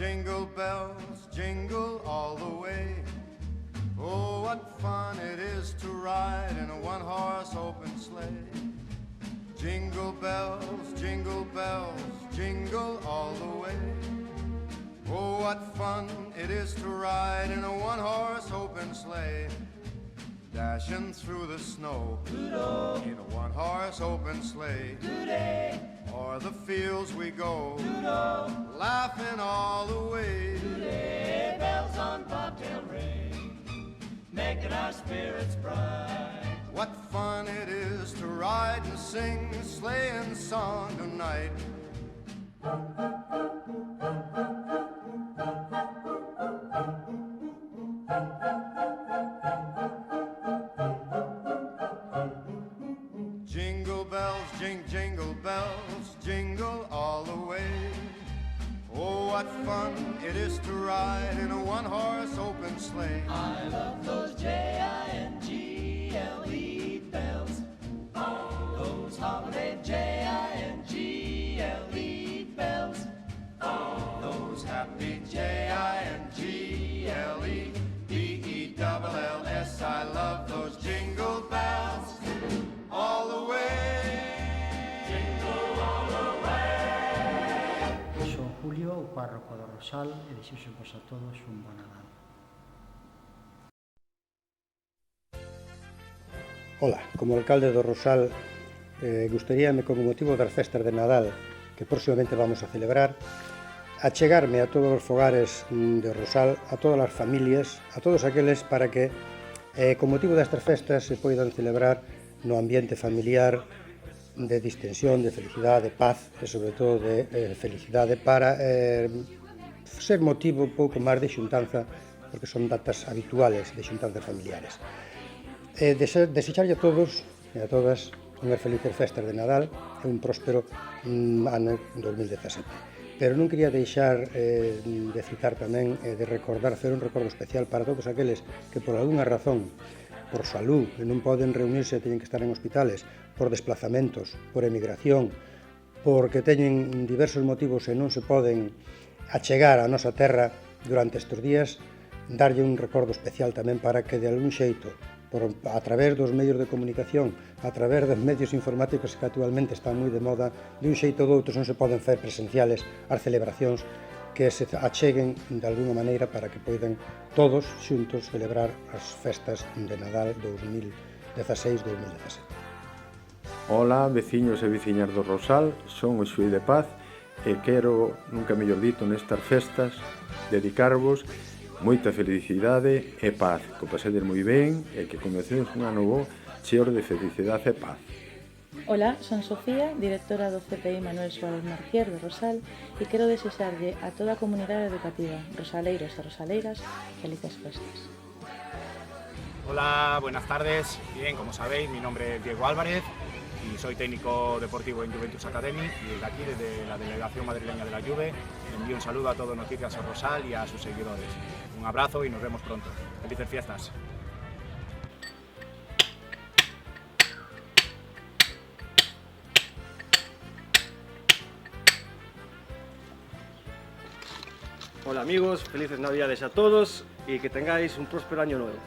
jingle bells, jingle all the way. Oh, what fun it is to ride in a one-horse open sleigh. Jingle bells, jingle all the way. Oh, what fun it is to ride in a one-horse open sleigh. Dashing through the snow Doodle. In a one-horse open sleigh. Doodle. O'er the fields we go Doodle. Laughing all the way. Doodle. Bells on bobtail ring, making our spirits bright. What fun it is to ride and sing a sleighing song tonight. Jingle bells, jingle bells, jingle all the way. Oh, what fun it is to ride in a one-horse open sleigh. I love those J-I-N-G-L-E bells. Those holiday J-I-N-G-L-E bells. Those happy J-I-N-G-L-E-B-E-double-L-S. I love those jingle bells all the way. Jingle all the way. Son Julio, o párroco do Rosal, e desexo-vos a todos un bon Nadal. Ola, como alcalde do Rosal, gustaríame, como motivo das festas de Nadal que próximamente vamos a celebrar, achegarme a todos os fogares de Rosal, a todas as familias, a todos aqueles para que, con motivo destas festas, se poidan celebrar no ambiente familiar de distensión, de felicidade, de paz e, sobre todo, de felicidade para ser motivo un pouco máis de xuntanza, porque son datas habituales de xuntanzas familiares. Desecharlle a todos e a todas unhas felices festas de Nadal e un próspero ano 2017. Pero non quería deixar de citar tamén, de recordar, hacer un recordo especial para todos aqueles que por algunha razón, por salud, que non poden reunirse e teñen que estar en hospitales, por desplazamentos, por emigración, porque teñen diversos motivos e non se poden achegar á nosa terra durante estes días, darlle un recordo especial tamén para que de algún xeito, a través dos medios de comunicación, a través dos medios informáticos que actualmente están moi de moda, de un xeito ou doutro non se poden fer presenciales as celebracións, que se acheguen de alguna maneira para que poidan todos xuntos celebrar as festas de Nadal 2016-2017. Ola, veciños e veciñas do Rosal, son o Xuí de Paz e quero, nunca mellor dito, nestas festas, dedicarvos moita felicidade e paz, que o pasedes moi ben e que comecedes un ano bo cheo de felicidade e paz. Ola, son Sofía, directora do CPI Manuel Suárez Marquier de Rosal e quero desexarlle a toda a comunidade educativa, rosaleiros e rosaleiras, felices festas. Hola, buenas tardes. Bien, como sabéis, mi nombre es Diego Álvarez y soy técnico deportivo en Juventus Academy y desde aquí, desde la delegación madrileña de la Juve, envío un saludo a todo Noticias Rosal y a sus seguidores. Un abrazo y nos vemos pronto. Felices fiestas. Hola amigos, felices Navidades a todos y que tengáis un próspero año nuevo.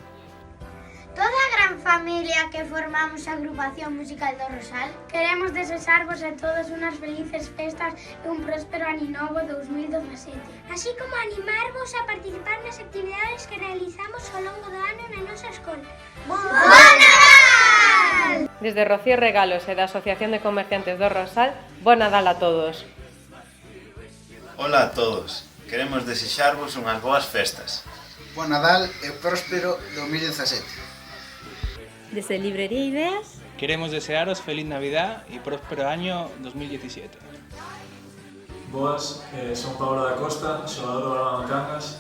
Toda a gran familia que formamos a agrupación musical do Rosal queremos desexarvos a todos unhas felices festas e un próspero ano novo 2017. Así como animarvos a participar nas actividades que realizamos ao longo do ano na nosa escola. ¡Bon Nadal! Desde Rocío Regalos e da Asociación de Comerciantes do Rosal, bon Nadal a todos. Hola a todos. Queremos desexarvos unhas boas festas. Bon Nadal e próspero 2017. Desde Librería Ideas queremos desearos feliz Navidad y próspero año 2017. Boas, son Pablo da Costa, xogador do Balón Cangas.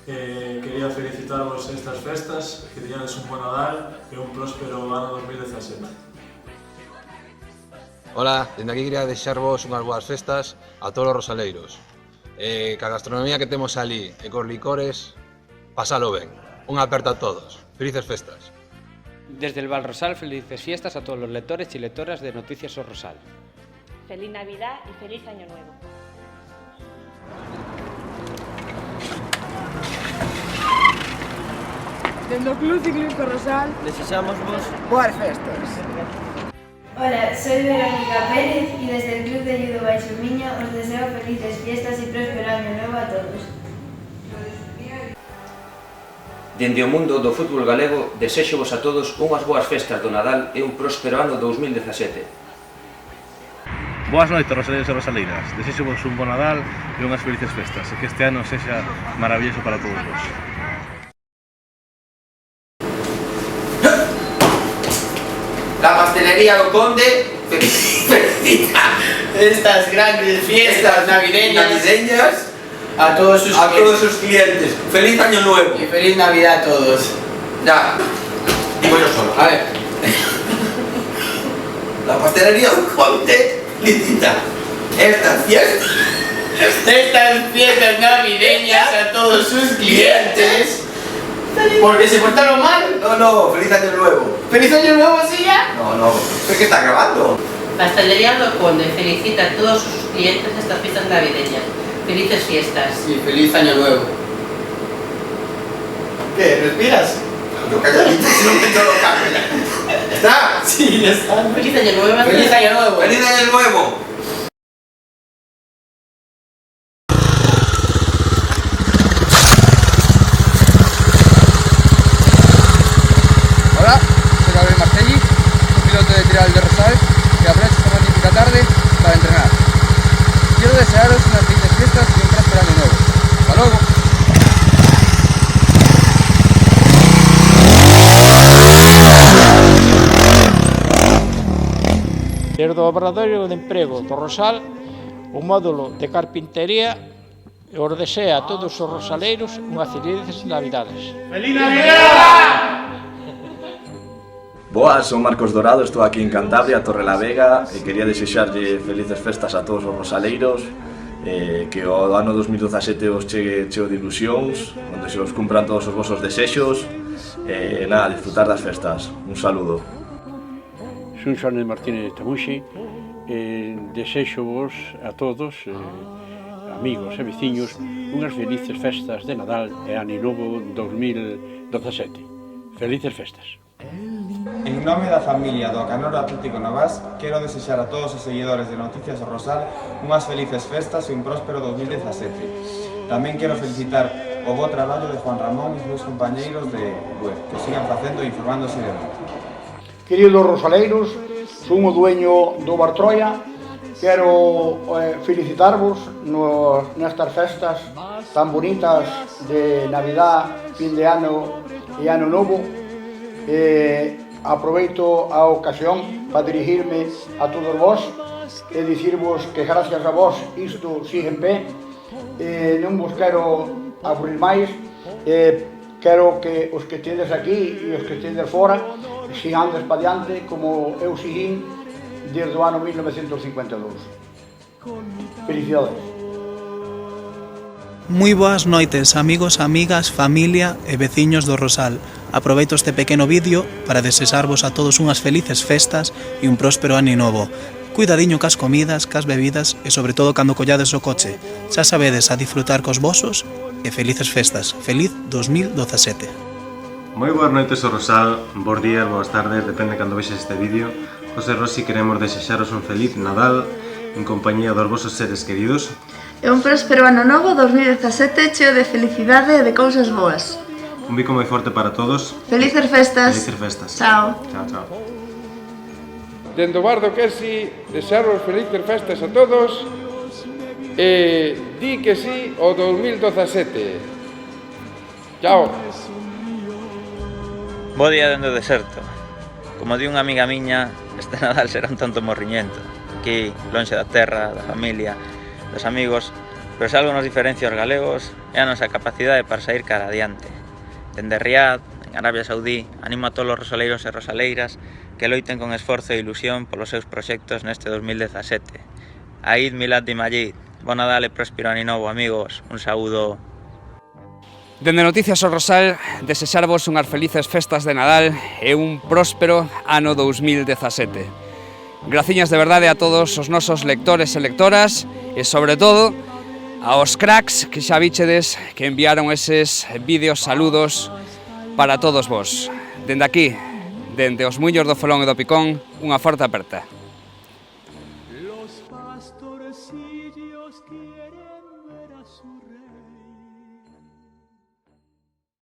Quería felicitarvos estas festas, que teñades un bon Nadal e un próspero ano 2017. Hola, dende aquí quería desearvos unhas boas festas a todos os rosaleiros. Ca gastronomía que temos ali e cos licores, pasalo ben. Un aperto a todos. Felices festas. Desde el Val Rosal, felices fiestas a todos los lectores y lectoras de Noticias Rosal. Feliz Navidad y feliz Año Nuevo. Dende o Club Ciclista Rosal desexamos vos boas festas. Hola, soy Verónica Pérez y desde el Club de Judo Baixo Miño os deseo felices fiestas y próspero año nuevo a todos. Dende o mundo do fútbol galego, desexovos a todos unhas boas festas do Nadal e un próspero ano 2017. Boas noites, rosaleiros e rosaleiras. Desexovos un bon Nadal e unhas felices festas e que este ano sexa maravilloso para todos vos. La pastelería do Conde felicita estas grandes fiestas navideñas a todos sus clientes. Feliz año nuevo. Y feliz Navidad a todos. Ya, digo yo solo. A ver. La pastelería do Conde felicita estas fiestas navideñas a todos sus clientes. ¿Porque se portaron mal? No, feliz año nuevo. ¿Feliz año nuevo, sí ya? No, es que está grabando. Pastelería do Conde felicita a todos sus clientes estas fiestas navideñas. Felices fiestas. Y feliz año nuevo. ¿Qué? ¿Respiras? Yo calladito, si no me lo cambio. ¿Está? Sí, ya está. Feliz año nuevo. Feliz año nuevo. Feliz año nuevo. Hola, soy Gabriel Marcelli, un piloto de trial de Rosal que aprovecha esta magnífica tarde para entrenar. Quiero desearos unas felices fiestas y un próspero año nuevo. ¡Hasta luego! Desde o Obradoiro de Emprego do Rosal, o módulo de carpintería os desea a todos os rosaleiros unhas felices Navidades. ¡Feliz Navidad! Boas, son Marcos Dorado, estou aquí en Cantabria, Torrelavega, e quería desexarlle felices festas a todos os rosaleiros, que o ano 2017 os chegue cheo de ilusións, onde se os cumpran todos os vosos desexos, e nada, disfrutar das festas. Un saludo. Son Xones Martínez de Tamuxi, desexo vos a todos, amigos e veciños, unhas felices festas de Nadal e Ano Novo 2017. Felices festas. En nome da familia do Acanoro Atlético Navás, quero desexar a todos os seguidores de Noticias do Rosal unhas felices festas e un próspero 2017. Tamén quero felicitar o bo traballo de Juan Ramón e os meus compañeiros de web, que sigan facendo e informándose de nós. Queridos rosaleiros, son o dueño do Bar Troia. Quero felicitarvos nestas festas tan bonitas de Navidad, fin de ano e Ano Novo. Aproveito a ocasión para dirigirme a todos vós e dicirvos que gracias a vós isto sigue en pé. Non vos quero aburrir máis, quero que os que tedes aquí e os que tedes fora sigades para diante como eu seguín desde o ano 1952. Felicidades. Moi boas noites, amigos, amigas, familia e veciños do Rosal. Aproveito este pequeno vídeo para desexarvos a todos unhas felices festas e un próspero ano novo. Cuidadiño cas comidas, cas bebidas e sobre todo cando collades o coche. Xa sabedes a disfrutar cos vosos e felices festas. Feliz 2017. Moi boas noites ao Rosal, bons días, boas tardes, depende cando vexes este vídeo. José Rossi queremos desexaros un feliz Nadal en compañía dos vosos seres queridos. E un próspero ano novo 2017 cheo de felicidade e de cousas boas. Un bico moi forte para todos. Felices festas. Felices festas. Chao. Chao, chao. Dende o bar do Quesi, desearos felices festas a todos e di que sí ao 2017. Chao. Bo día dende o deserto. Como di unha amiga miña, este Nadal será un tanto morriñento. Aquí, lonxe da terra, da familia, dos amigos, pero se algo nos diferencia aos galegos é a nosa capacidade para sair cara adiante. Dende Riad, en Arabia Saudí, animo a todos os rosaleiros e rosaleiras que loiten con esforzo e ilusión polos seus proxectos neste 2017. Aid Milad di Majid, bon Nadal e próspero ano novo, amigos, un saúdo. Dende Noticias ao Rosal, desexarvos unhas felices festas de Nadal e un próspero ano 2017. Graciñas de verdade a todos os nosos lectores e lectoras e, sobre todo, aos cracks que xa bichedes que enviaron eses vídeos saludos para todos vos. Dende aquí, dende os Muiños do Folón e do Picón, unha forte aperta.